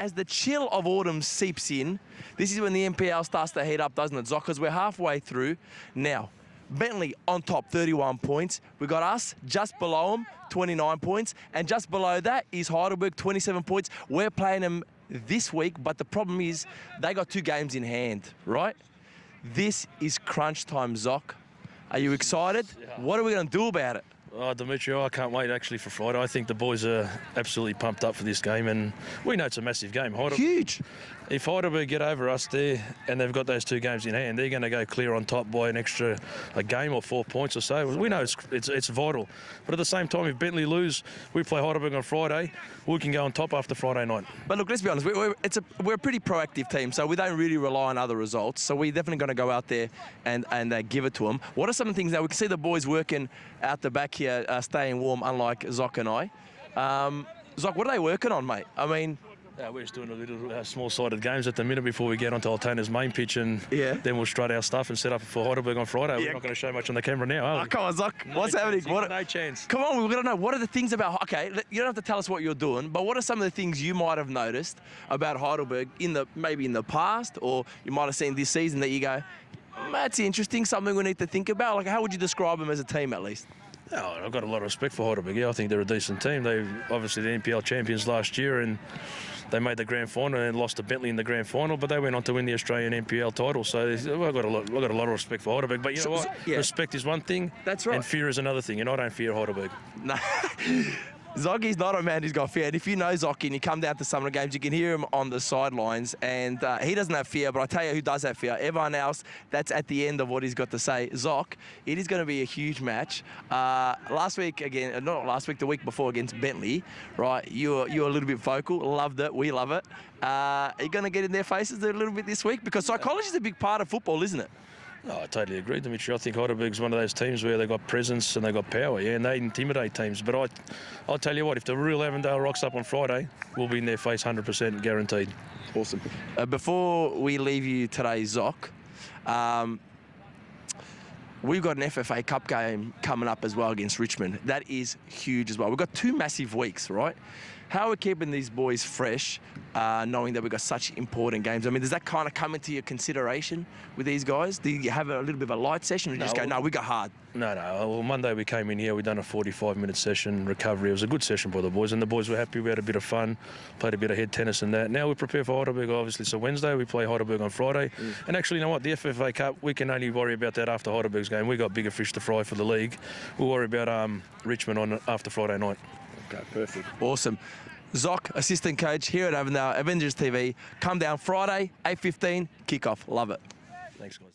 As the chill of autumn seeps in, this is when the NPL starts to heat up, doesn't it, Zok? Because we're halfway through. Now, Bentley on top, 31 points. We got us just below them, 29 points. And just below that is Heidelberg, 27 points. We're playing them this week, but the problem is they got 2 games in hand, right? This is crunch time, Zok. Are you excited? Yeah. What are we going to do about it? Oh, Dimitri, I can't wait actually for Friday. I think the boys are absolutely pumped up for this game, and we know it's a massive game. Huge. If Heidelberg get over us there and they've got those 2 games in hand, they're going to go clear on top by an extra game or 4 points or so. We know it's vital. But at the same time, if Bentley lose, we play Heidelberg on Friday, we can go on top after Friday night. But look, let's be honest, we're a pretty proactive team, so we don't really rely on other results. So we're definitely going to go out there and give it to them. What are some of the things that we can see the boys working out the back here, staying warm, unlike Zok and I? Zok, what are they working on, mate? I mean... we're just doing a little small-sided games at the minute before we get onto Altana's main pitch, and then we'll strut our stuff and set up for Heidelberg on Friday. We're not going to show much on the camera now, are we? Come on, Zok. What's happening? No chance. Come on, we're going to know. What are the things about... Okay, you don't have to tell us what you're doing, but what are some of the things you might have noticed about Heidelberg maybe in the past, or you might have seen this season that you go, that's interesting, something we need to think about? Like, how would you describe them as a team, at least? Oh, I've got a lot of respect for Heidelberg. Yeah, I think they're a decent team. They obviously the NPL champions last year, and they made the grand final and lost to Bentley in the grand final, but they went on to win the Australian NPL title. So I've got a lot of respect for Heidelberg. But you know what? Yeah. Respect is one thing, that's right, and fear is another thing, and I don't fear Heidelberg. No. Zoggy's not a man who's got fear. And if you know Zoggy and you come down to some of the games, you can hear him on the sidelines, and he doesn't have fear, but I tell you who does have fear. Everyone else, that's at the end of what he's got to say. Zok, it is going to be a huge match. Last week, again, not last week, the week before against Bentley, right, you were a little bit vocal, loved it, we love it. Are you going to get in their faces a little bit this week? Because psychology is a big part of football, isn't it? Oh, I totally agree, Dimitri. I think Heidelberg's one of those teams where they've got presence and they've got power, yeah, and they intimidate teams. But I'll tell you what, if the real Avondale rocks up on Friday, we'll be in their face 100% guaranteed. Awesome. Before we leave you today, Zok, we've got an FFA Cup game coming up as well against Richmond. That is huge as well. We've got 2 massive weeks, right? How are we keeping these boys fresh, knowing that we've got such important games? I mean, does that kind of come into your consideration with these guys? Do you have a little bit of a light session, or you just go, no, we got hard? No. Well, Monday we came in here, we done a 45-minute session, recovery. It was a good session for the boys, and the boys were happy. We had a bit of fun, played a bit of head tennis and that. Now we prepare for Heidelberg, obviously. So Wednesday we play Heidelberg on Friday. And actually, you know what? The FFA Cup, we can only worry about that after Heidelberg's game. We got bigger fish to fry for the league. We'll worry about Richmond after Friday night. Okay, perfect. Awesome. Zok, assistant coach here at Avondale Avengers TV. Come down Friday, 8:15, kickoff. Love it. Thanks, guys.